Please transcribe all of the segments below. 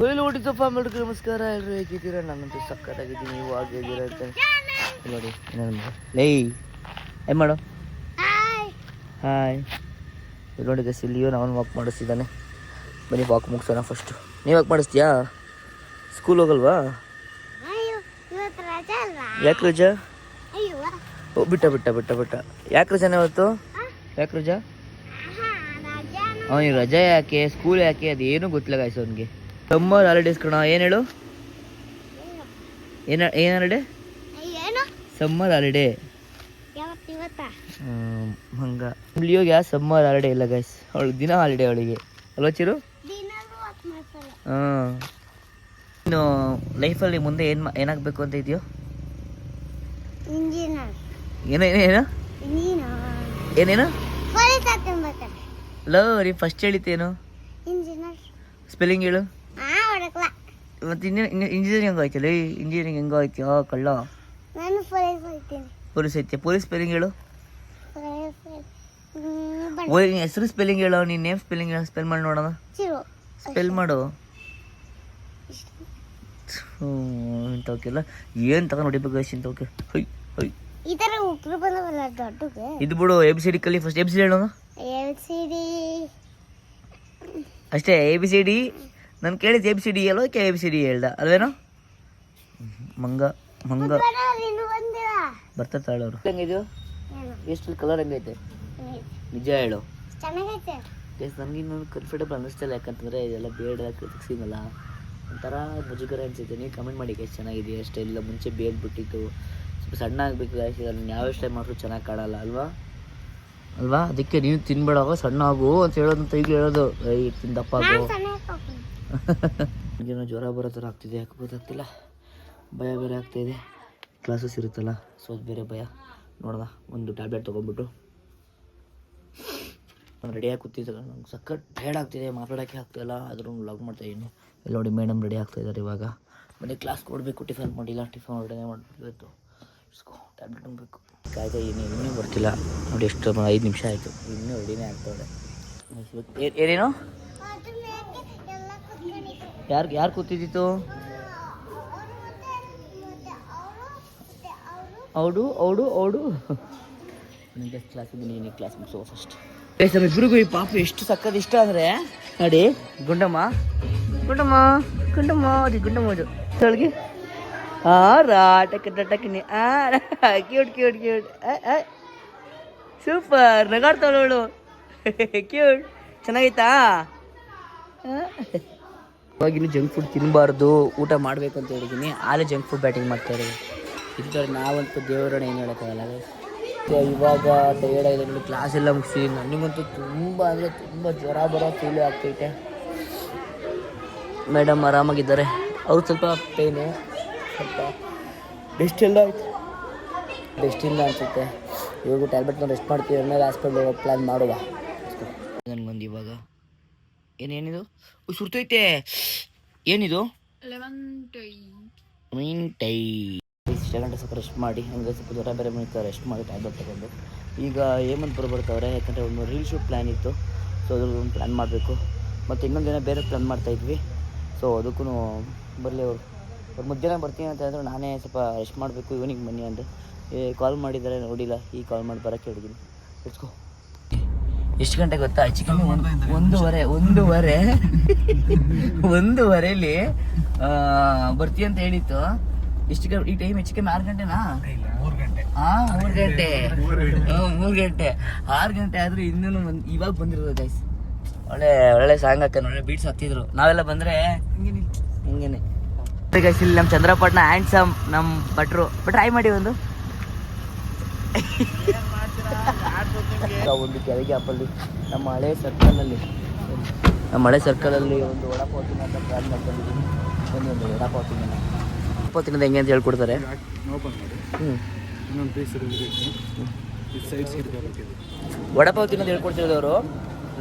ಕೊಯ್ಲು ಹೊಡಿತಪ್ಪ ಮೇಡಕ್ಕೆ ನಮಸ್ಕಾರ. ಎಲ್ಲರೂ ಹೇಗಿದ್ದೀರಾ? ನಾನಂತೂ ಸಕ್ಕತ್ತಾಗಿದ್ದೀನಿ. ನೀವು ಆಗಿದ್ದೀರಾ ಅಂತ ನೋಡಿ. ಲೈ ಏನು ಮಾಡು. ಹಾಯ್ ನೋಡಿ ಗಸ್, ಇಲ್ಲಿಯೋ ನಾನು ವಾಕ್ ಮಾಡಿಸ್ತಿದ್ದಾನೆ. ಬನ್ನಿ ವಾಕ್ ಮುಗಿಸೋಣ ಫಸ್ಟು. ನೀವು ವಾಕ್ ಮಾಡಿಸ್ತೀಯಾ? ಸ್ಕೂಲ್ ಹೋಗಲ್ವಾ? ಯಾಕೆ ರಜಾ? ಓ ಬಿಟ್ಟ ಯಾಕೆ ರಜಾನೇ ಇವತ್ತು? ಯಾಕೆ ರಜಾ? ಅವನಿಗೆ ರಜಾ ಯಾಕೆ, ಸ್ಕೂಲ್ ಯಾಕೆ, ಅದೇನು ಗೊತ್ತಿಲ್ಲ ಗಾಯ್ಸ್ ಅವನಿಗೆ. ಸಮ್ಮರ್ ಹಾಲಿಡೇಸ್ ಕಣ. ಏನು ಹೇಳು? ಏನು ಹಾಲಿಡೇ? Summer holiday. ಹಂಗ ಇಲ್ಲಿಯೋಗಿ ಸಮ್ಮರ್ ಹಾಲಿಡೇ ಇಲ್ಲ ಗೈಸ್, ಅವಳಿಗೆ ದಿನ ಹಾಲಿಡೇ ಅವಳಿಗೆ ಅಲ್ವಾ ಚಿರು? ಹಾಂ. ಇನ್ನು ಲೈಫಲ್ಲಿ ಮುಂದೆ ಏನಾಗಬೇಕು ಅಂತ ಇದೆಯೋ? ಏನೇನು ಏನೇನು ಲೋ ರೀ ಫಸ್ಟ್ ಹೇಳಿತೇನು? ಸ್ಪೆಲ್ಲಿಂಗ್ ಹೇಳು. ಮತ್ತೆ ಇಂಜಿನಿಯರಿಂಗ್ ಹೆಂಗೋ ಆಯ್ತಲ್ಲ? ಇಂಜಿನಿಯರಿಂಗ್ ಹೆಂಗೋ ಆಯ್ತು ಕಳ್ಳ? ಪೊಲೀಸ್ ಐತೆ. ಪೊಲೀಸ್ ಸ್ಪೆಲ್ಲಿಂಗ್ ಹೇಳು. ಹೆಸರು ಸ್ಪೆಲ್ಲಿಂಗ್ ಹೇಳು. ನೀನು ನೇಮ್ ಸ್ಪೆಲ್ಲಿಂಗ್ ಹೇಳು. ಸ್ಪೆಲ್ ಮಾಡಿ ನೋಡೋಣ. ಸ್ಪೆಲ್ ಮಾಡು. ಇಂಥವಕ್ಕೆಲ್ಲ ಏನು ತಗೊಂಡು ಹೊಡಿಬೇಕು ಇಂಥವಕ್ಕೆ. ಹೊಯ್ ಹೊಯ್ ಇದು ಬಿಡು. ಎ ಬಿ ಸಿ ಡಿ ಕಲಿ first. A B C D ಹೇಳೋಣ ಅಷ್ಟೇ. ಎ ಬಿ ಸಿ ಡಿ ನಾನು ಕೇಳಿದ್ದು ಎ ಬಿ ಸಿ ಡಿ ಅಲ್ವ? ಎ ಬಿ ಸಿ ಡಿ ಹೇಳ್ದ ಅಲ್ವೇನೋ? ಮಂಗ ಬರ್ತಾರೆ ತಾಳವ್ರು. ಹೆಂಗಿದೆಯೋ? ಎಷ್ಟು ಕಲರ್ ಹೆಂಗೈತೆ ನಿಜ ಹೇಳು. ಎಸ್ ನನಗಿನ್ನು ಕಂಫರ್ಟೇಬಲ್ ಅನ್ನಿಸ್ತಿಲ್ಲ. ಯಾಕಂತಂದರೆ ಇದೆಲ್ಲ ಬೇಡ ಸಿಗಲ್ಲ, ಒಂಥರ ಮುಜುಗರ ಅನಿಸುತ್ತೆ. ನೀವು ಕಮೆಂಟ್ ಮಾಡಿ ಎಷ್ಟು ಚೆನ್ನಾಗಿದೆ ಅಷ್ಟೇ. ಇಲ್ಲ ಮುಂಚೆ ಬೇಗ ಬಿಟ್ಟಿತ್ತು, ಸ್ವಲ್ಪ ಸಣ್ಣ ಆಗಬೇಕು ಗಾಯ್ಸ್. ಇದನ್ನು ಯಾವ ಸ್ಟೈಲ್ ಮಾಡಿದ್ರು ಚೆನ್ನಾಗಿ ಕಾಣಲ್ಲ ಅಲ್ವಾ? ಅದಕ್ಕೆ ನೀವು ತಿನ್ಬೇಡವ, ಸಣ್ಣ ಆಗು ಅಂತ ಹೇಳೋದಂತ ಈಗ ಹೇಳೋದು. ಈಗ ತಿಂದಪ್ಪ ಆಗು. ನನಗೇನೋ ಜ್ವರ ಬರೋ ಥರ ಆಗ್ತಿದೆ, ಯಾಕೆ ಗೊತ್ತಾಗ್ತಿಲ್ಲ. ಭಯ ಬೇರೆ ಆಗ್ತಾಯಿದೆ. ಕ್ಲಾಸಸ್ ಇರುತ್ತಲ್ಲ, ಸೊ ಅದು ಬೇರೆ ಭಯ. ನೋಡೋಣ ಒಂದು ಟ್ಯಾಬ್ಲೆಟ್ ತೊಗೊಂಡ್ಬಿಟ್ಟು ನಾನು ರೆಡಿಯಾಗಿ ಕೂತಿದ್ದೆ. ನಂಗೆ ಸಖತ್ ಟಯರ್ಡ್ ಆಗ್ತಿದೆ, ಮಾತಾಡೋಕ್ಕೆ ಆಗ್ತಾಯಿಲ್ಲ. ಆದರೂ ವ್ಲಾಗ್ ಮಾಡ್ತಾಯಿದ್ದೀನಿ. ಇಲ್ಲಿ ನೋಡಿ ಮೇಡಮ್ ರೆಡಿ ಆಗ್ತಾಯಿದ್ದಾರೆ ಇವಾಗ. ಮನೆ ಕ್ಲಾಸ್ ಕೊಡಬೇಕು. ಟಿಫನ್ ಮಾಡಿಲ್ಲ, ಟಿಫನ್ ಹೊರಡನೆ ಮಾಡಿಬಿಡ್ಬೇಕು. ಇಸ್ಕೋ ಟ್ಯಾಬ್ಲೆಟ್ ಅನ್ಬೇಕು. ಕಾಯ್ತಾ ಇನ್ನೂ ಬರ್ತಿಲ್ಲ ನೋಡಿ. ಎಷ್ಟು 5 ನಿಮಿಷ ಆಯಿತು, ಇನ್ನೂ ರೆಡಿನೇ ಆಗ್ತದೆ. ಏನೇನು ಯಾರು ಕೂತಿದ್ದಿತ್ತು? ಅವಡು ನನಗೆ ಕ್ಲಾಸಿದ್ದೀನಿ. ನೀನು ಕ್ಲಾಸ್ ಮುಗಿಸೋ ಫಸ್ಟ್. ನಮ್ಮಿಬ್ಬರಿಗೂ ಈ ಪಾಪು ಎಷ್ಟು ಸಕ್ಕತ್ ಇಷ್ಟ ಅಂದರೆ ನೋಡಿ. ಗುಂಡಮ್ಮ ಅದು ತೊಳಗೆ ಟಕ್ಕಿನಿ ಕ್ಯೂಟ್ ಸೂಪರ್ ನಗಾಡ್ತಾಳವಳು. ಕ್ಯೂಟ್ ಚೆನ್ನಾಗೈತಾ? ಇವಾಗಿನ್ನು ಜಂಕ್ ಫುಡ್ ತಿನ್ನಬಾರ್ದು, ಊಟ ಮಾಡಬೇಕು ಅಂತ ಹೇಳಿದ್ದೀನಿ. ಆಲೇ ಜಂಕ್ ಫುಡ್ ಬ್ಯಾಟಿಂಗ್ ಮಾಡ್ತಾ ಇರೋದು. ಇದ್ದರೆ ನಾವಂತೂ ದೇವರನ್ನ ಏನು ಹೇಳೋಕ್ಕಾಗಲ್ಲ. ಇವಾಗ ಟಯರ್ಡ್ ಆಗಿದೆ ನೋಡಿ. ಕ್ಲಾಸ್ ಎಲ್ಲ ಮುಗಿಸಿ ನನಗಂತೂ ತುಂಬ ಅಂದರೆ ತುಂಬ ಜ್ವರ ಬರೋ ಫೀಲ್ ಆಗ್ತೈತೆ. ಮೇಡಮ್ ಆರಾಮಾಗಿದ್ದಾರೆ. ಅವ್ರು ಸ್ವಲ್ಪ ಪೇನು, ಸ್ವಲ್ಪ ರೆಸ್ಟ್ ಎಲ್ಲ ಆಯಿತು. ರೆಸ್ಟ್ ಇಲ್ಲ ಅನಿಸುತ್ತೆ. ಇವಾಗ ಟ್ಯಾಬ್ಲೆಟ್ನ ರೆಸ್ಟ್ ಮಾಡ್ತೀವಿ. ಆಮೇಲೆ ಹಾಸ್ಪಿಟ್ಲ್ ಹೋಗೋ ಪ್ಲ್ಯಾನ್ ಮಾಡುವ. ನನಗೊಂದು ಇವಾಗ ಏನೇನಿದು ಸುರ್ತೈತೆ. ಏನಿದು? Lemon tie. ಇಷ್ಟ ಗಂಟೆ ಸ್ವಲ್ಪ ರೆಸ್ಟ್ ಮಾಡಿ, ಹಂಗೆ ಸ್ವಲ್ಪ ಜ್ವರ ಬೇರೆ ಬಂದಿತ್ತು. ರೆಸ್ಟ್ ಮಾಡಿ ಟ್ಯಾಬ್ಲೆಟ್ ತಗೊಂಡು ಈಗ ಹೇಮಂತ್ ಬರ್ತಾವ್ರೆ. ಯಾಕಂದರೆ ಒಂದು ರೀಲ್ ಶೂಟ್ ಪ್ಲ್ಯಾನ್ ಇತ್ತು. ಸೊ ಅದ್ರದ್ದು ಪ್ಲ್ಯಾನ್ ಮಾಡಬೇಕು. ಮತ್ತು ಇನ್ನೊಂದು ದಿನ ಬೇರೆ ಪ್ಲ್ಯಾನ್ ಮಾಡ್ತಾಯಿದ್ವಿ. ಸೊ ಅದಕ್ಕೂ ಬರಲಿ ಅವ್ರು ಮಧ್ಯಾಹ್ನ ಬರ್ತೀನಿ ಅಂತ ಹೇಳಿದ್ರು. ನಾನೇ ಸ್ವಲ್ಪ ರೆಸ್ಟ್ ಮಾಡಬೇಕು, ಇವನಿಗೆ ಬನ್ನಿ ಅಂದರೆ ಕಾಲ್ ಮಾಡಿದ್ದಾರೆ, ನೋಡಿಲ್ಲ. ಈಗ ಕಾಲ್ ಮಾಡಿ ಬರೋಕ್ಕೆ ಹೇಳಿದ್ದೀನಿ. ಇಟ್ಕೋ. ಎಷ್ಟು ಗಂಟೆ ಗೊತ್ತಾ? ಹೆಚ್ಚು ಕಮ್ಮಿ ಒಂದೂವರೆಯಲ್ಲಿ ಬರ್ತೀವಿ ಅಂತ ಹೇಳಿತ್ತು. ಎಷ್ಟು ಈ ಟೈಮ್ ಹೆಚ್ಚು ಕಮ್ಮಿ 6 ಗಂಟೆನಾ? 3 ಗಂಟೆ. 6 ಗಂಟೆ ಆದರೂ ಇನ್ನೂ ಇವಾಗ ಬಂದಿರೋದು ಗೈಸ್. ಒಳ್ಳೆ ಸಾಂಗ್ ಹಾಕ, ಒಳ್ಳೆ ಬೀಟ್ಸ್ ಹಾಕ್ತಿದ್ರು. ನಾವೆಲ್ಲ ಬಂದರೆ ಹಿಂಗೇನೆ ಗೈಸ್. ಇಲ್ಲಿ ನಮ್ಮ ಚಂದ್ರಪಟ್ಟಣ ಹ್ಯಾಂಡ್ಸಮ್ ನಮ್ಮ ಭಟ್ರು ಟ್ರೈ ಮಾಡಿ ಒಂದು ಕೆಳಗೆ ಆಪಲ್ಲಿ ನಮ್ಮ ಹಳೆ ಸರ್ಕಲಲ್ಲಿ ಒಂದು ವಡಾಪಾವ್ ತಿನ್ನೋಂಥ ಪ್ಲ್ಯಾನ್ ಮಾಡ್ಕೊಂಡಿದ್ದೀನಿ. ಒಂದು ವಡಾಪಾವ್ ತಿನ್ನೋದು ಹೆಂಗೆ ಅಂತ ಹೇಳ್ಕೊಡ್ತಾರೆ. ವಡಾಪಾವ್ ತಿನ್ನೋದು ಹೇಳ್ಕೊಡ್ತಿರೋದವರು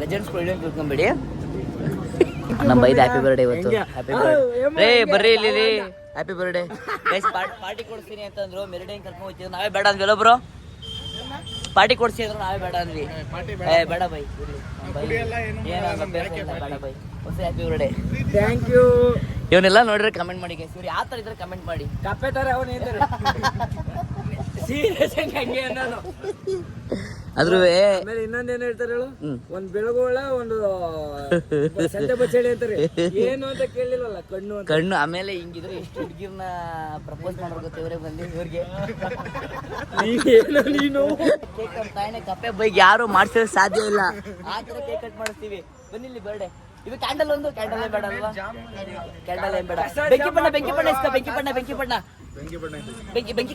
ಲೆಜೆಂಡ್ಸ್ಗಳು. ಏನು ತಿಳ್ಕೊಂಬೇಡಿ. ನಮ್ಮ ಬೈದು ಹ್ಯಾಪಿ ಬರ್ಡೇ ಇವತ್ತು. ಹ್ಯಾಪಿ ಬರ್ಡೇ ಬರ್ರಿ ಇಲ್ಲಿ. Happy birthday guys. ಪಾರ್ಟಿ ಕೊಡ್ತೀನಿ ಅಂತಂದ್ರು. ಮೆರಡಿಂಗ್ ಕರ್ಕೊಂಡು ಹೋಗ್ತಿದ್ರು. ನಾವೇ ಬೇಡ ಅಂದ್ವಿ. ಎಲ್ಲೊಬ್ರು ಪಾರ್ಟಿ ಕೊಡ್ಸಿ ಅಂದ್ರು. ನಾವೇ ಬೇಡ ಅಂದ್ವಿ. ಬೇಡ ಬೈ, ಬೇಡ ಬೈ. ಹೊಸ ಹ್ಯಾಪಿ ಬರ್ಡೇ. Thank you. ಇವನ್ನೆಲ್ಲ ನೋಡಿದ್ರೆ ಕಮೆಂಟ್ ಮಾಡಿ ಗೈಸ್. ಇವ್ರು ಯಾವ ಥರ ಇದ್ರೆ ಕಮೆಂಟ್ ಮಾಡಿ. ಕಪ್ಪೆ ತರ ಅವನೇ ಇದ್ದಾರೆ ಸೀರಿಯಸ್ ಹಂಗೆ ಅನ್ನೋದು. ಆದ್ರೂ ಆಮೇಲೆ ಇನ್ನೊಂದೇನು ಹೇಳ್ತಾರೆ ಹೇಳು, ಒಂದ್ ಬೆಳಗೋಳ ಒಂದು ಸಂತೆ ಬಚ್ಚಡಿ ಅಂತಾರೆ. ಏನು ಅಂತ ಕೇಳಿಲ್ವಲ್ಲ, ಕಣ್ಣು ಅಂತ. ಕಣ್ಣು. ಆಮೇಲೆ ಹಿಂಗಿದ್ರೆ ಎಷ್ಟು ಹುಡುಗಿರ್ನ ಪ್ರಪೋಸ್ ಮಾಡೋರು ಗೊತ್ತ ಇವರೇ ಬಂದು ಇವ್ರಿಗೆ. ನೀನು ಕೇಕ್ ನಮ್ಮ ತಾಯಿನೇ ಕಪ್ಪೆ ಬೈಕ್ ಯಾರು ಮಾಡ್ಸೋಕೆ ಸಾಧ್ಯ ಇಲ್ಲ. ಆ ಥರ ಕೇಕ್ ಕಟ್ ಮಾಡಿಸ್ತೀವಿ. ಬನ್ನಿಲ್ಲಿ ಬರ್ಡೇ. ಇದು ಕ್ಯಾಂಡಲ್ ಒಂದು ಕ್ಯಾಂಡಲ್ ಬೇಡ ಅಲ್ವಾ? ಕ್ಯಾಂಡಲ್ ಏನ್ ಬೇಡ. ಬೆಂಕಿ ಬಣ್ಣ ಇಸ್ಕೋ. ಬೆಂಕಿ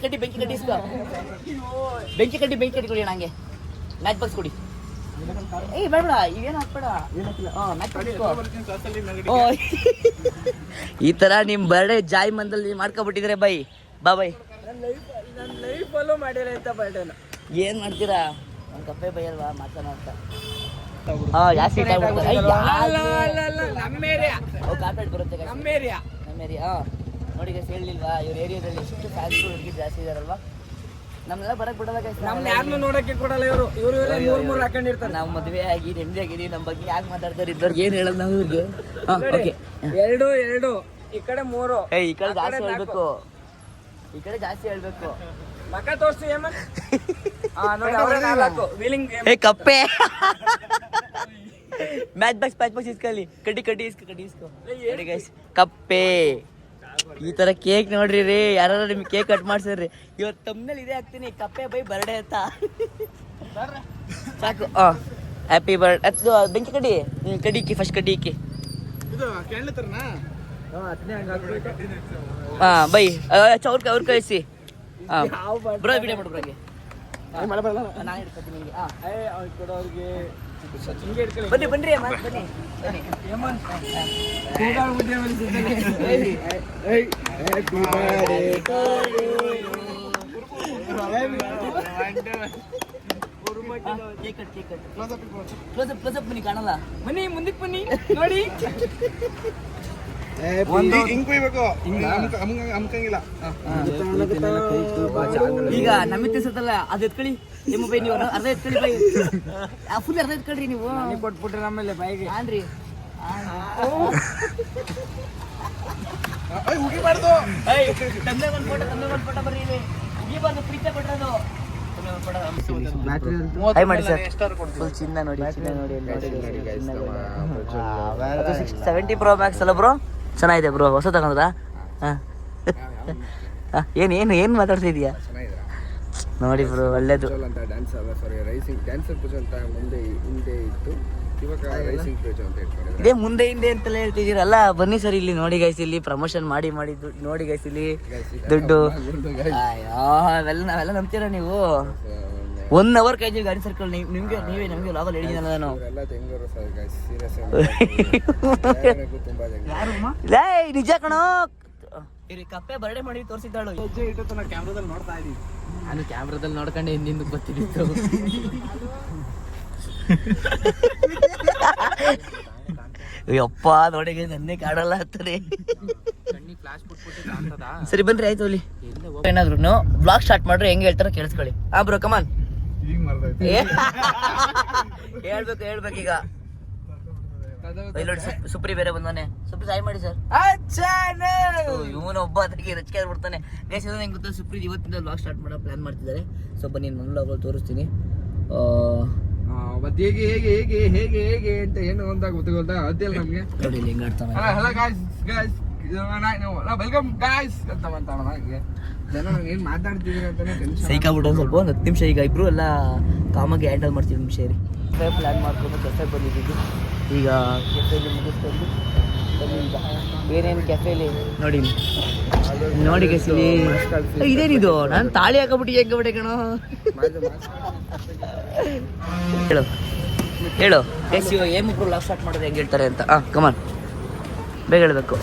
ಕಡ್ಡಿ ಇಸ್ಕೋ. ಬೆಂಕಿ ಕಡ್ಡಿ ಕೊಡಿ ನಂಗೆ. ಮ್ಯಾಚ್ ಬಾಕ್ಸ್ ಕೊಡಿ. ಏಯ್ ಬೇಡ ಇವೇನು ಹಾಕ್ಬೇಡ. ಈ ತರ ನಿಮ್ ಬರ್ಡೇ ಜಾಯ್ ಮಂದಲ್ಲಿ ಮಾಡ್ಕೊಬಿಟ್ಟಿದ್ರೆ ಬೈ ಬೈ. ನನ್ನ ಲೈಫಲ್ಲೂ ಮಾಡಿಲ್ಲ ಇಂಥ ಬರ್ಡೇನ. ಏನ್ ಮಾಡ್ತೀರಾ? ಒಂದ್ ಕಪ್ಪೆ ಬೈ ಅಲ್ವಾ ಮಾತಾಡ ಅಂತ. ಜಾಸ್ತಿ ನಮ್ಮ ಏರಿಯಾ ಕಾರ್ಪೆಟ್ ಬರುತ್ತೆ. ನಮ್ಮ ಏರಿಯಾ ನೋಡಿ ಗೈಸ್, ಹೇಳಿಲ್ವಾ ಇವ್ರ ಏರಿಯಾದಲ್ಲಿ ಎಷ್ಟು ಫ್ಯಾನ್ಸ್ ಹುಡುಗಿ ಜಾಸ್ತಿ ಇದಾರಲ್ವಾ? ನಮ್ಮೆಲ್ಲ ಬರಕ್ ಬಿಡಲ್ಲ ಗೈಸ್. ನಮ್ನ ಯಾರನ್ನೂ ನೋಡಕ್ಕೆ ಕೊಡಲ್ಲ ಇವರು ಮೂರ್ ಹಾಕೊಂಡಿರ್ತಾರೆ. ನಾವು ಮದುವೆ ಆಗಿ ನೆಮ್ಮದಿ ಆಗಿದೀವಿ. ನಮ್ಮ ಬಗ್ಗೆ ಯಾಕೆ ಮಾತಾಡ್ತಾರೆ ಇದ್ದವ್ರಿಗೆ? ಏನ್ ಹೇಳೋದು ನಾವು ಇವ್ರಿಗೆ? ಎರಡು ಈ ಕಡೆ 3. ಈ ಕಡೆ ಜಾಸ್ತಿ ಹೇಳ್ಬೇಕು. ಈ ಕಡೆ ಜಾಸ್ತಿ ಹೇಳ್ಬೇಕು. ಮಕ ತೋರ್ಸಿ ನೋಡಿ ಅವ್ರೆ 4 ವೀಲಿಂಗ್. ಕಪ್ಪೆ ಮ್ಯಾಚ್ ಬಾಕ್ಸ್ ಇಸ್ಕೊಳ್ಳಿ. ಕಡ್ಡಿ ಇಸ್ಕೋ. ಗೈಸ್ ಕಪ್ಪೆ. ಈ ತರ ಕೇಕ್ ನೋಡ್ರಿ ರೀ. ಯಾರು ನಿಮ್ಗೆ ಕೇಕ್ ಕಟ್ ಮಾಡ್ಸಿದ್ರಿ ಇವತ್ತು ತಮ್ಮನೇಲಿ ಇದೇ ಹಾಕ್ತೀನಿ, ಕಪ್ಪೆ ಬೈ ಬರ್ಡೇ ಅಂತ ಸಾಕು. Happy birthday. ಬೆಂಕಿ ಕಡ್ಡಿ ಫಸ್ಟ್ ಕಡ್ಡಿ ಇಕ್ಕಿ. ಬೈ ಅವ್ರ ಕಳಿಸಿ. ಬ್ರೋ ವಿಡಿಯೋ ಮಾಡು ಬ್ರೋಗೆ. ನಾನು ಹಿಡ್ಕೊತೀನಿ ನಿಮಗೆ. ಬನ್ರಿ ಕ್ಲೋಸಪ್ ಬನ್ನಿ. ಕಾಣಲ್ಲ ಬನ್ನಿ, ಮುಂದಕ್ಕೆ ಬನ್ನಿ ನೋಡಿ. ಈಗ ನಮ್ಮಿತ್ತ ಸತ್ತಲ್ಲ ಅದು ಎತ್ಕೊಳ್ಳಿ. ನಿಮ್ಮ ಬೈ ನೀವು ಅರ್ಧ ಎತ್ಕೊಳ್ಳಿ. ಬೈ ಫುಲ್ ಅರ್ಧ ಎತ್ಕೊಳ್ರಿ ನೀವು. ಕೊಟ್ಬಿಟ್ರೆ ನಮ್ಮೇಲೆ ಬೈಗೆ ಆನ್ರಿ ತಂದೆ ಒಂದು ಫೋಟೋ ಬರ್ರಿ. ಇಲ್ಲಿ ಉಗಿಬಾರ್ದು, ಪ್ರೀತಿ ಕೊಟ್ಟದು. ಹಾಯ್ ಮಾಡಿ ಸರ್. ಫುಲ್ ಚಿನ್ನ ನೋಡಿ. 70 Pro Max ಅಲ್ಲ ಬ್ರೋ? ಚೆನ್ನಾಗಿದೆ ಬ್ರೋ. ಹೊಸ ತಗೊಂಡ್ರಾ? ಏನು ಮಾತಾಡ್ತಾ ಇದೀಯಾ? ನೋಡಿ ಬ್ರೋ, ಒಳ್ಳೇದು. ಇದೇ ಮುಂದೆ ಹಿಂದೆ ಅಂತೆಲ್ಲ ಹೇಳ್ತಿದ್ದೀರಲ್ಲ. ಬನ್ನಿ ಸರ್ ಇಲ್ಲಿ ನೋಡಿ ಗೈಸ್. ಇಲ್ಲಿ ಪ್ರಮೋಷನ್ ಮಾಡಿ ನೋಡಿ ಗೈಸ್. ಇಲ್ಲಿ ದುಡ್ಡು ನಾವೆಲ್ಲ ನಂಬ್ತೀರಾ ನೀವು? 1 hour ಕಾಯ್ತೀವಿ ಗಾಡಿ ಸರ್ಕಲ್. ನೀವೇ ನಮಗೆ ಲಾಭಲ್ಲಿ ಹೇಳಿದ್ದೀನಲ್ಲ ನಾನು. ನಿಜ ಕಣೋ. ಕಪ್ಪೆ ಬರ್ಡೇ ಮಾಡಿ ತೋರಿಸಿದ್ದಾಳು. ಕ್ಯಾಮ್ರಾದಲ್ಲಿ ನೋಡ್ತಾ ಇದೀವಿ. ನಾನು ಕ್ಯಾಮ್ರಾದಲ್ಲಿ ನೋಡ್ಕೊಂಡೆ ಹಿಂದಿಂದ ಗೊತ್ತಿತ್ತು. ಅಪ್ಪ ನೋಡಿ ನನ್ನೇ ಕಾಡಲ್ಲ ಅಂತಾರೆ. ಸರಿ ಬನ್ರಿ ಆಯ್ತು. ಅಲ್ಲಿ ಏನಾದ್ರು ಬ್ಲಾಗ್ ಸ್ಟಾರ್ಟ್ ಮಾಡ್ರೆ ಹೆಂಗ್ ಹೇಳ್ತಾರ ಕೇಳಿಸ್ಕೊಳ್ಳಿ. ಬ್ರೋ ಕಮಾನ್. ಹೇಳ್ಬೇಕು ಈಗ. ಸುಪ್ರಿ ಬೇರೆ ಬಂದಾನೆ. ಸುಪ್ರಿ ಸಾಯಿ ಮಾಡಿ ಸರ್. ಇವನೊಬ್ಬ ಅದಕ್ಕೆ ರಚಿಕೆ ಬಿಡ್ತಾನೆ. ಗೈಸ್ ಹೆಂಗೆ ಗೊತ್ತಾ, ಸುಪ್ರಿ ಇವತ್ತಿಂದ ಬ್ಲಾಗ್ ಸ್ಟಾರ್ಟ್ ಮಾಡೋ ಪ್ಲಾನ್ ಮಾಡ್ತಿದ್ದಾರೆ. ಸ್ವಲ್ಪ ನೀನು ನನ್ನ ಬ್ಲಾಗ್ ತೋರಿಸ್ತೀನಿ. ಮತ್ತೆ ಹೇಗೆ ಅಂತ ಏನು ಅಂತ ಗೊತ್ತಾಗೋಲ್ತಾ ಅದಿಲ್ಲ ನಮ್ಗೆ. ನೋಡಿ ಇಲ್ಲಿ ಹೆಂಗ್ ಆಡ್ತಾನೆ. ಹಲೋ ಗಾಯ್ಸ್ ವೆಲ್ಕಮ್ ಗಾಯ್ಸ್ ಅಂತ ಮಾತಾಡೋಣ. ಹಾಗೆ ಜನ ಏನು ಮಾತಾಡ್ತಿದ್ದೀರಿ ಅಂತಾನೆ ಟೆನ್ಷನ್. ಸೈಕ್ ಆಗ್ಬಿಟ್ಟು ಒಂದು ಸ್ವಲ್ಪ 10 ನಿಮಿಷ ಈಗ ಇಬ್ರು ಎಲ್ಲ ಕಾಮಾಗಿ ಹ್ಯಾಂಡಲ್ ಮಾಡ್ತೀವಿ. ನಿಮಿಷ ರೀ ಪ್ಲಾನ್ ಮಾಡ್ಕೊಂಡು ಕೆಫೆಗೆ ಬಂದಿದ್ದು. ಈಗ ಕೆಫೆಲಿ ಮುಗಿಸ್ಕೊಂಡು ಈಗ ಏನೇನು ಕೆಫೆಲಿ ನೋಡಿ ಗೈಸಲ್ಲಿ ಇದೇನಿದು? ನಾನು ತಾಳಿ ಹಾಕಬಿಟ್ಟು ಕಣೋ. ಹೇಳು ಗೈಸ್, ಇವಾಗ ಏಮೊಬ್ರು ಲಾಗ್ ಸ್ಟಾರ್ಟ್ ಮಾಡೋದು ಹೆಂಗೆ ಹೇಳ್ತಾರೆ ಅಂತ. ಕಮಾನ್ ಬೇಗ ಹೇಳಬೇಕು.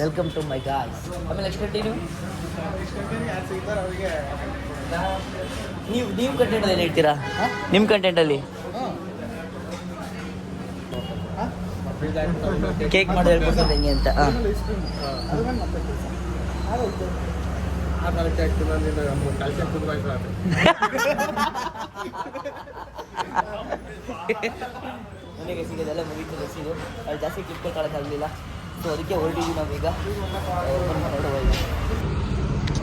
Welcome to my guys. ಆಮೇಲೆ ನೆಕ್ಸ್ಟ್ ಕಂಟಿನ್ಯೂ. ನೀವು ಕಂಟೆಂಟ್ ಏನು ಹೇಳ್ತೀರಾ? ನಿಮ್ಮ ಕಂಟೆಂಟಲ್ಲಿ ಕೇಕ್ ಮಾಡೋದು ಹೇಳ್ಕೊಡ್ತಾರೆ ಹೆಂಗೆ ಅಂತ. ಮನೆಗೆ ಸಿಗೋದೆಲ್ಲ ಮುಗೀತು ಬಸ್ಸಿದು. ಅಲ್ಲಿ ಜಾಸ್ತಿ ಕ್ಲಿಪ್ ತಗೊಳಕ್ಕಾಗಲಿಲ್ಲ, ಸೊ ಅದಕ್ಕೆ ಹೊರಟಿದ್ವಿ ನಾವೀಗ. ನೋಡುವ ಈಗ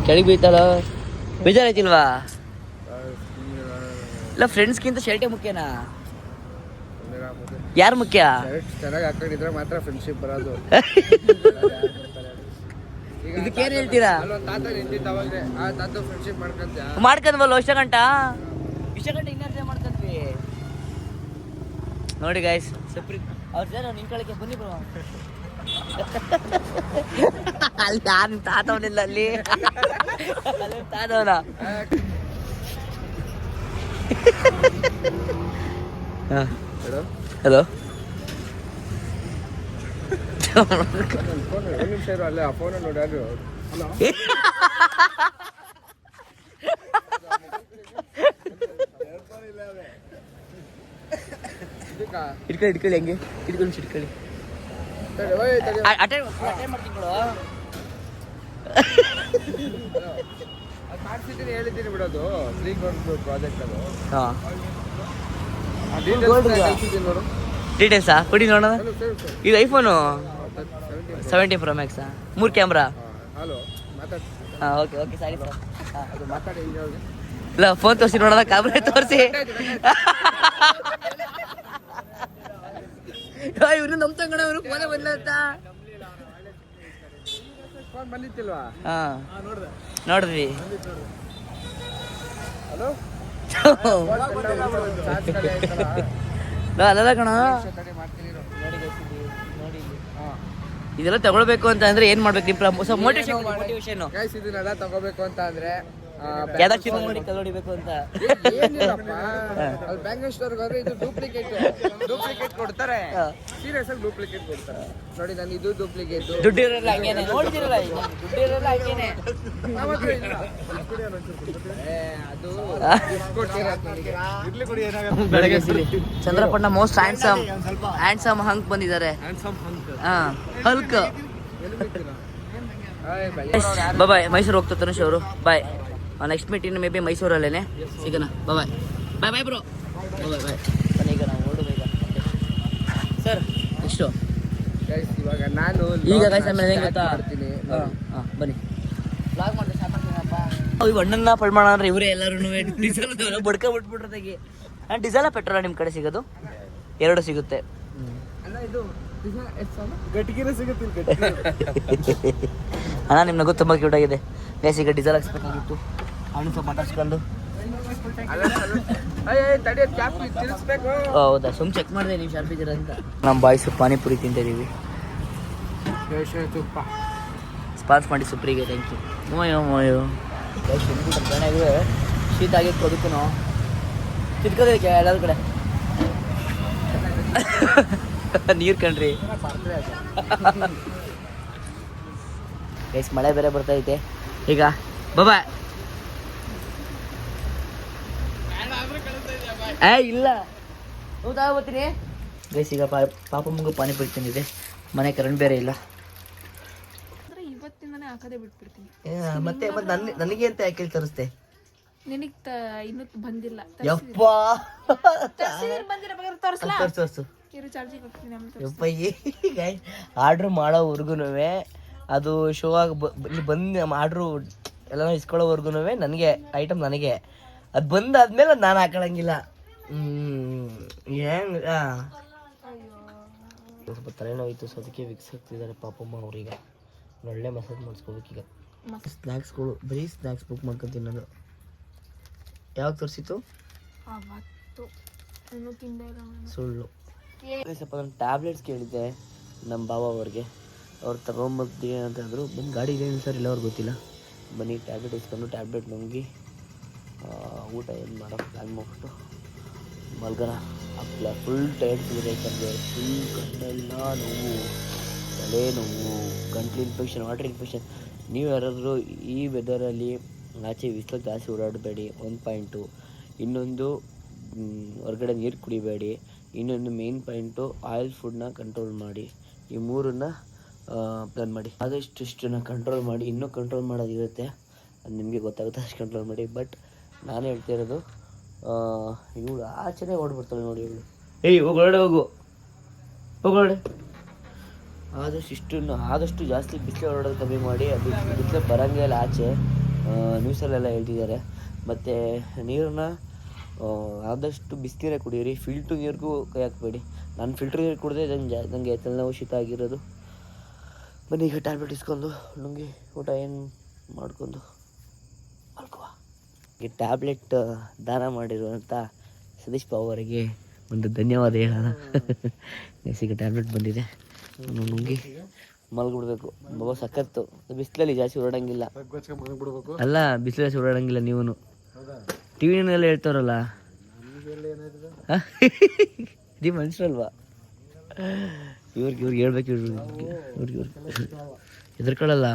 ಕೆಳಗೆ ಬೀಳ್ತಾಳ, ಬೇಜಾರಾಯ್ತಿಲ್ವಾ? ಇಲ್ಲ ಫ್ರೆಂಡ್ಸ್ಗಿಂತ ಶರ್ಟೇ ಮುಖ್ಯನಾ? ಯಾರು ಮುಖ್ಯ? ಚೆನ್ನಾಗಿ ಹಾಕೊಂಡಿದ್ರೆ ಮಾತ್ರ ಫ್ರೆಂಡ್ಶಿಪ್ ಬರೋದು. ಇದಕ್ಕೇನು ಹೇಳ್ತೀರಾ? ತಾತ ನಿಂತಿದ್ದ ಅವಾಗಲೇ ಆ ತಾತ ಫ್ರೆಂಡ್ಶಿಪ್ ಮಾಡ್ಕೊಂಡ್ವಲ್ಲ ಇಷ್ಟ ಗಂಟ ಇನ್ನರ್ಜೆ ಮಾಡ್ಕೊಂಡ್ವಿ ನೋಡಿ ಗಾಯ್ಸ್. ಸಪ್ರಿ ಅವ್ರ ಜನ ನಿಂತ್ಕೊಳ್ಳಕ್ಕೆ ಬನ್ನಿ ಬ್ರೋ. ಅಲ್ಲಿ ಯಾರು ತಾತವನಿಲ್ಲ ಅಲ್ಲಿ ತಾತವನ. ಹಲೋ ಒಂದು ನಿಮಿಷ ಇರು, ಅಲ್ಲೇ ಆ ಫೋನ್ ನೋಡಿ. ಅದು ಇಟ್ಕೊಳ್ಳಿ ಹೆಂಗೆ ಇಟ್ಕೊಳ್ಳಿ ಅಟೆಂಡ್ ಮಾಡ್ತೀನಿ ಬಿಡು. ಮಾಡ್ಸಿದ್ದೀನಿ ಹೇಳಿದ್ದೀನಿ ಬಿಡೋದು. ಫ್ರೀ ಪ್ರಾಜೆಕ್ಟ್ ಅದು. ಹಾಂ ನೋಡು ಡೀಟೇಲ್ಸಾ ಕೊಡಿ ನೋಡೋಣ. ಇದು iPhone 17 Pro Max 3 camera. Hello ಮಾತಾಡಿ. ಹಾಂ ಓಕೆ ಸಾರಿ ಬ್ರೋ. ಹಾಂ ಅದು ಮಾತಾಡಿ. ಇಲ್ಲ ಫೋನ್ ತೋರಿಸಿ ನೋಡೋಣ, ಕ್ಯಾಮ್ರಾ ತೋರಿಸಿ. ಇವ್ರು ನಮ್ಮ ತಂಗಣ ಇವರು ಫೋನೇ ಬಂದ ಅಂತ ಫೋನ್ ಬಂದಿತ್ತಿಲ್ವಾ? ಹಾಂ ನೋಡಿದ್ವಿ. ಹಲೋ ಅಲ್ಲ ಕಣ, ಇದೆಲ್ಲ ತಗೊಳ್ಬೇಕು ಅಂತ ಅಂದ್ರೆ ಏನ್ ಮಾಡ್ಬೇಕು? ನಿಮ್ ಮೋಟಿವೇಶನ್ ಇದನ್ನೆಲ್ಲ ತಗೋಬೇಕು ಅಂತ ಅಂದ್ರೆ ಯಾವ್ದಾದ್ರು ನೋಡಿ ಕಲ್ಲೊಡಿಬೇಕು ಅಂತ ಏನಿಲ್ಲಪ್ಪ. ಅಲ್ಲಿ ಬ್ಯಾಂಗಲ್ ಸ್ಟೋರ್ಗೆ ಹೋದ್ರೆ ಇದು ಡೂಪ್ಲಿಕೇಟ್ ಕೊಡ್ತಾರೆ. ಸೀರಿಯಸ್ ಆಗಿ ಡೂಪ್ಲಿಕೇಟ್ ಕೊಡ್ತಾರೆ. ನೋಡಿ ನಾನು ಇದು ಡೂಪ್ಲಿಕೇಟ್. ದುಡ್ಡು ಇರಲ್ಲ ಹಂಗೇನೆ, ನೋಡ್ತಿರಲ್ಲ ಈಗ ದುಡ್ಡು ಇರಲ್ಲ ಹಂಗೇನೆ. ಅದು ಚಂದ್ರಪಟ್ಟಣ ಮೋಸ್ಟ್ ಹ್ಯಾಂಡ್ಸಮ್ ಹಂಕ್ ಬಂದಿದ್ದಾರೆ. ಹಲ್ಕ್ ಬಾಯ್. ಮೈಸೂರು ಹೋಗ್ತಾ ತನುಷ್ ಅವರು bye. Next meeting may be ಮೈಸೂರಲ್ಲೇನೆ ಸಿಗೋಣ. Bye bro. ಬಾಯ್. ಬನ್ನಿ ಈಗ ನಾವು ಹೊರಡುವ ಈಗ ಸರ್. ಎಷ್ಟು ಇವಾಗ ನಾನು ಈಗ ಗೈಸ್ ಆಮೇಲೆ ಹೆಂಗೆ ಗೊತ್ತಾ? ಹಾಂ ಬನ್ನಿ ವ್ಲಾಗ್ ಮಾಡ್ದೆ ಸ್ಟಾರ್ಟ್ ಮಾಡ್ತೀನಪ್ಪ. ಇವು ಅಣ್ಣನ ಪಳ್ಮಾಣ ಅಂದ್ರೆ ಇವರೇ ಎಲ್ಲರೂ ಡೀಸೆಲ್ ಬಡ್ಕೊಬಿಟ್ಬಿಟ್ರದಾಗಿ. ಡೀಸೆಲ ಪೆಟ್ರೋಲ ನಿಮ್ಮ ಕಡೆ ಸಿಗೋದು? ಎರಡು ಸಿಗುತ್ತೆ. ಗಟ್ಟಿಗೆರೆ ಸಿಗುತ್ತೆ. ಅಣ್ಣ ನಿಮ್ಮ ನಗು ತುಂಬ ಕ್ಯೂಟ್ ಆಗಿದೆ ಗೈಸ್. ಈಗ ಡೀಸೆಲ್ ಹಾಕ್ಸ್ಬೇಕಾಗಿತ್ತು. ಅವನು ಸ್ವಲ್ಪ ಮಾತಾಡ್ಸ್ಕೊಂಡು. ಹೌದಾ? ಸುಮ್ ಚೆಕ್ ಮಾಡಿದೆ ನೀವು ಶಾರ್ಪ್ ಇದ್ದೀರ ಅಂತ. ನಮ್ಮ ಬಾಯ್ಸು ಪಾನಿಪುರಿ ತಿಂತಿದ್ದೀವಿ. ತುಪ್ಪ ಸ್ಪಾನ್ಸ್ ಮಾಡಿ ಸುಪ್ರಿಗೆ ಥ್ಯಾಂಕ್ ಯು. ಮೋಯೋ ಚೆನ್ನಾಗಿದೆ. ಶೀತ ಆಗಿತ್ತು ಅದಕ್ಕೂ ತಿರ್ಕೋದಕ್ಕೆ ಎಲ್ಲರ ಕಡೆ ನೀರು ಕಣ್ರಿ ಗೈಸ್. ಮಳೆ ಬೇರೆ ಬರ್ತೈತೆ ಈಗ. ಬಾಯ್. ಇಲ್ಲ ಹೌದಾ ಬರ್ತೀನಿ ಗೈಸ್. ಈಗ ಪಾಪ ಮುಂಗು ಪಾನಿಪುರಿ ತಿಂದಿದೆ. ಮನೆ ಕರೆಂಟ್ ಬೇರೆ ಇಲ್ಲ. ಇವತ್ತಿಂದನೇ ಹಾಕದೇ ಬಿಟ್ಬಿಡ್ತೀನಿ. ಮತ್ತೆ ನನಗೆ ಅಂತ ಯಾಕೆ ತರಿಸ್ತೆ? ನಿನಗ್ ಇನ್ನೂ ಬಂದಿಲ್ಲ. ಯಪ್ಪ ತೋರ್ಸು. ಆರ್ಡ್ರ್ ಮಾಡೋವರ್ಗು ಅದು ಶೋ ಆಗಿ ಇಲ್ಲಿ ಬಂದು ಆರ್ಡ್ರು ಎಲ್ಲ ಇಸ್ಕೊಳ್ಳೋವರ್ಗು ನನಗೆ ಐಟಮ್ ನನಗೆ ಅದು ಬಂದಾದ್ಮೇಲೆ ಅದು ನಾನು ಹಾಕೊಳ್ಳಂಗಿಲ್ಲ. ಹೆಂಗ ಸ್ವಲ್ಪ ತಲೆನೋಯ್ತು, ಸೊ ಅದಕ್ಕೆ ವಿಕ್ಸ್ ಹಾಕ್ತಿದ್ದಾರೆ ಪಾಪಮ್ಮ ಅವ್ರೀಗ. ಒಳ್ಳೆ ಮಸಾಜ್ ಮಾಡಿಸ್ಕೋಬೇಕೀಗ. ಸ್ನ್ಯಾಕ್ಸ್ಗಳು ಬರೀ ಸ್ನ್ಯಾಕ್ಸ್ ಬುಕ್ ಮಾಡ್ಕೊತೀನಿ ನಾನು. ಯಾವಾಗ ತೋರಿಸಿತ್ತು? ಸುಳ್ಳು. ಸ್ವಲ್ಪ ನಾನು ಟ್ಯಾಬ್ಲೆಟ್ಸ್ ಕೇಳಿದ್ದೆ ನಮ್ಮ ಬಾವ ಅವ್ರಿಗೆ. ಅವ್ರು ತಗೊಂಬರ್ತೀನಿ ಅಂತ ಅಂದರು. ಬಂದು ಗಾಡಿ ಏನು ಸರ್ ಇಲ್ಲ ಅವ್ರಿಗೆ ಗೊತ್ತಿಲ್ಲ. ಬನ್ನಿ ಟ್ಯಾಬ್ಲೆಟ್ ಇಸ್ಕೊಂಡು ಟ್ಯಾಬ್ಲೆಟ್ ನುಂಗಿ ಊಟ ಏನು ಮಾಡೋ ಪ್ಲ್ಯಾನ್ ಮಾಡ್ಬಿಟ್ಟು ಮಲ್ಗನ. ಹಾಕ್ಲ ಫುಲ್ ಟೈರ್ಡ್ ಇದೆ ಯಾಕಂದರೆ ಫುಲ್ ಕಣ್ಣೆಲ್ಲ ನೋವು, ತಲೆ ನೋವು, ಗಂಟ್ಲು ಇನ್ಫೆಕ್ಷನ್, ವಾಟರ್ ಇನ್ಫೆಕ್ಷನ್. ನೀವು ಯಾರಾದರೂ ಈ ವೆದರಲ್ಲಿ ಆಚೆ ಬಿಸಿಲು ಜಾಸ್ತಿ ಓಡಾಡಬೇಡಿ. 1 ಪಾಯಿಂಟು. ಇನ್ನೊಂದು ಹೊರಗಡೆ ನೀರು ಕುಡಿಬೇಡಿ. ಇನ್ನೊಂದು ಮೇನ್ ಪಾಯಿಂಟು ಆಯಿಲ್ ಫುಡ್ನ ಕಂಟ್ರೋಲ್ ಮಾಡಿ. ಈ ಮೂರನ್ನು ಪ್ಲಾನ್ ಮಾಡಿ. ಆದಷ್ಟು ಇಷ್ಟನ್ನು ಕಂಟ್ರೋಲ್ ಮಾಡಿ. ಇನ್ನೂ ಕಂಟ್ರೋಲ್ ಮಾಡೋದಿರುತ್ತೆ, ಅದು ನಿಮಗೆ ಗೊತ್ತಾಗುತ್ತೆ. ಅಷ್ಟು ಕಂಟ್ರೋಲ್ ಮಾಡಿ. ಬಟ್ ನಾನು ಹೇಳ್ತಿರೋದು ಇವಳು ಆಚೆನೇ ಓಡ್ಬಿಡ್ತಾಳೆ ನೋಡಿ. ಇವಳು ಹೋಗು ಹೊರಗಡೆ ಹೋಗು. ಹೋಗೋಣ. ಆದಷ್ಟು ಜಾಸ್ತಿ ಬಿಸಿಲು ಹೊರಡೋದು ಕಮ್ಮಿ ಮಾಡಿ, ಅದು ಬಿಸಿಲು ಬರೋಂಗೆ ಇಲ್ಲ ಆಚೆ, ನ್ಯೂಸಲ್ಲೆಲ್ಲ ಹೇಳ್ತಿದ್ದಾರೆ. ಮತ್ತು ನೀರನ್ನ ಆದಷ್ಟು ಬಿಸಿನೀರೇ ಕುಡಿಯಿರಿ, ಫಿಲ್ಟ್ರ್ ನೀರಿಗೂ ಕೈ ಹಾಕಬೇಡಿ. ನಾನು ಫಿಲ್ಟ್ರ್ ನೀರು ಕುಡಿದ್ರೆ ನನಗೆ ತಲೆನೋವು ಶೀತ ಆಗಿರೋದು. ಬನ್ನಿ ಈಗ ಟ್ಯಾಬ್ಲೆಟ್ ಇಸ್ಕೊಂಡು ನುಂಗಿ ಊಟ ಏನು ಮಾಡ್ಕೊಂಡು ಮಲ್ಕುವ. ಈ ಟ್ಯಾಬ್ಲೆಟ್ ದಾನ ಮಾಡಿರುವಂಥ ಸತೀಶ್ ಬಾಬು ಅವರಿಗೆ ಒಂದು ಧನ್ಯವಾದ ಹೇಳೋಣ. ಈಗ ಟ್ಯಾಬ್ಲೆಟ್ ಬಂದಿದೆ, ನುಂಗಿ ಮಲ್ಗಿಬಿಡ್ಬೇಕು. ಬಾಬಾ ಸಖತ್ತು. ಬಿಸಿಲಲ್ಲಿ ಜಾಸ್ತಿ ಓಡಾಡಂಗಿಲ್ಲ. ಅಲ್ಲ, ಬಿಸಿಲು ಜಾಸ್ತಿ ಓಡಾಡಂಗಿಲ್ಲ. ನೀವು ಟಿ ವಿನೆಲ್ಲ ಹೇಳ್ತಾರಲ್ಲ, ನೀವು ಮನುಷ್ಯರಲ್ವಾ? ಇವ್ರಿಗೆ ಹೇಳ್ಬೇಕು, ಇವ್ರಿಗೆ ಹೆದರ್ಕೊಳ್ಳಲ್ಲ.